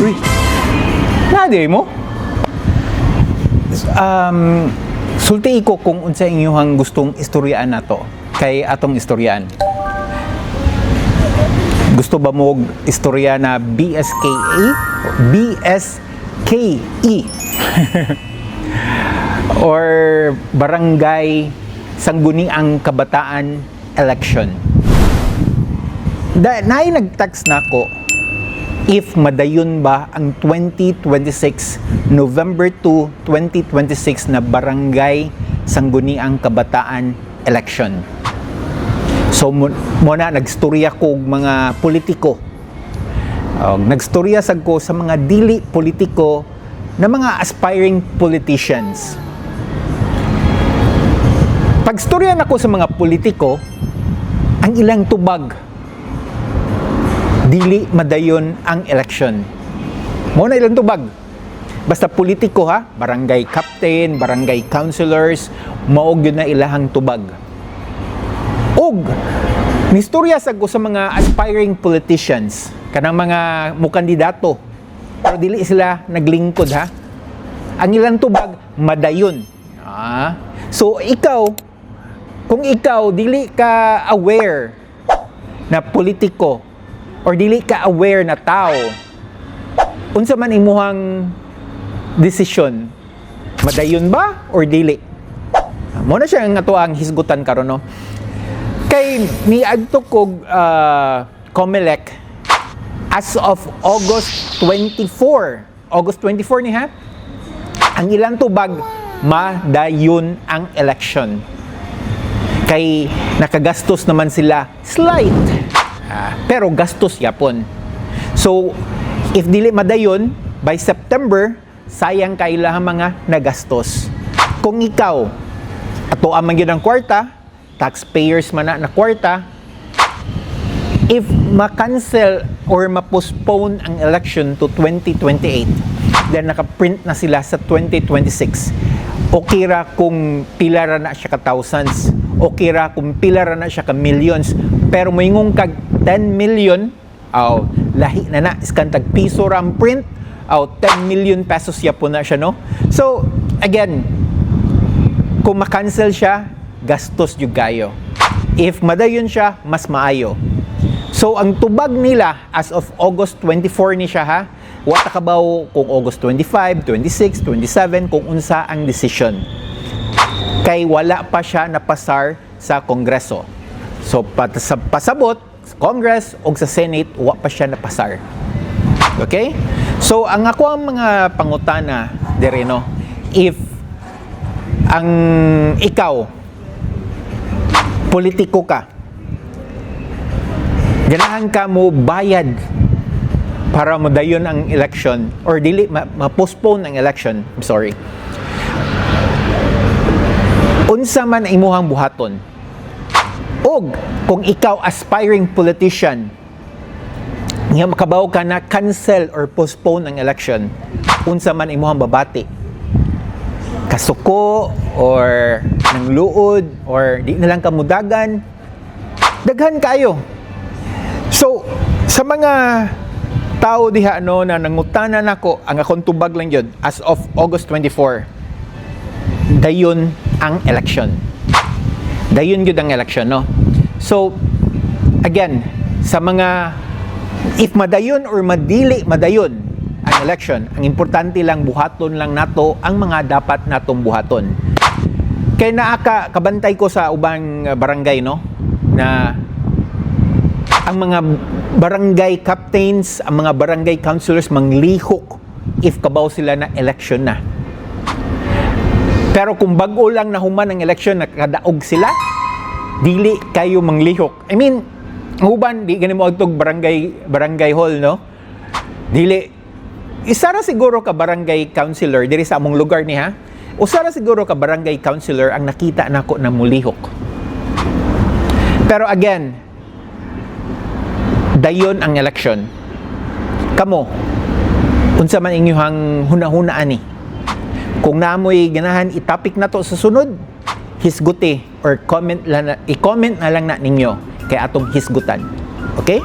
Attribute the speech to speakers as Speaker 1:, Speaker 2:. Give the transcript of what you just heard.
Speaker 1: Uy, naday mo? Sulti ko kung unsa inyong gustong istoryaan nato kay atong istoryaan. Gusto ba mo istorya na BSKE? BSKE or Barangay Sangguniang Kabataan Election? Naay nag-text na ako if madayon ba ang 2026 November 2, 2026 na Barangay Sangguniang Kabataan Election. So muna nagstorya ko mga politiko. Nagstorya sad ko sa mga dili politiko na mga aspiring politicians. Pagstorya na ko sa mga politiko, ang ilang tubag dili madayon ang election. Muna ilang tubag. Basta politiko ha, barangay captain, barangay councilors, maog yun na ilahang tubag. Og nistorya sad ko sa mga aspiring politicians, kanang mga mukandidato, pero dili sila naglingkod ha. Ang ilang tubag madayon. So ikaw, kung ikaw dili ka aware na politiko or dili ka aware na tao, unsa man imuhang desisyon, madayon ba or dili? Mo na siya nga to ang hisgutan karon no. Kay niadto kog COMELEC as of August 24 ni ha, ang ilang tubag madayon ang election. Kay nakagastos naman sila slight, pero gastos yapon. So if dili madayon by September, sayang kaila mga nagastos. Kung ikaw ato amang gyud ang kwarta, taxpayers man na kwarta, if ma-cancel or ma-postpone ang election to 2028, then naka-print na sila sa 2026. Okay ra kung pila ra na siya ka thousands, okay ra kung pila ra na siya ka millions, pero moingong kag 10 million, lahi na iskan tag piso ra ang print, 10 million pesos yapon na siya no. So again, kung ma-cancel siya, gastos yung gayo. If madayon siya, mas maayo. So, ang tubag nila as of August 24 ni siya ha, wata ka ba kung August 25, 26, 27, kung unsa ang decision. Kay wala pa siya napasar sa Kongreso. So, pasabot sa Congress o sa Senate, wala pa siya napasar. Okay? So, ang ako ang mga pangutana, dire no, if ang ikaw, politiko ka, ganahan ka mo bayad para madayon ang election or dili ma-postpone ang election, I'm sorry. Unsa man imuhang buhaton? Og kung ikaw aspiring politician, nga makabaw ka na cancel or postpone ang election, unsa man imuhang babati? Kasuko or ng luod or di na lang kamudagan, daghan kayo. So sa mga tao diha no na nangutana nako, ang akong tubag lang yun as of August 24, dayon ang election, dayon yun ang election no. So again, sa mga if madayon or madili madayon ang election, ang importante lang buhaton lang nato ang mga dapat natong buhaton. Kaya kabantay ko sa ubang barangay no, na ang mga barangay captains, ang mga barangay councilors manglihok if kabaw sila na election na. Pero kung bago lang nahuman ang election, nakadaog sila, dili kayo manglihok. I mean, uban di ganin mo og barangay hall no, dili isara siguro ka barangay councilor diri sa among lugar ni ha. Usara siguro ka barangay councilor ang nakita nako na mulihok. Pero again, dayon ang election. Kamo, unsa man inyong hunahunaan ni? Kung naamoy ganahan i-topic na to sa sunod, hisguti or i-comment na lang na ninyo kay atong hisgutan. Okay?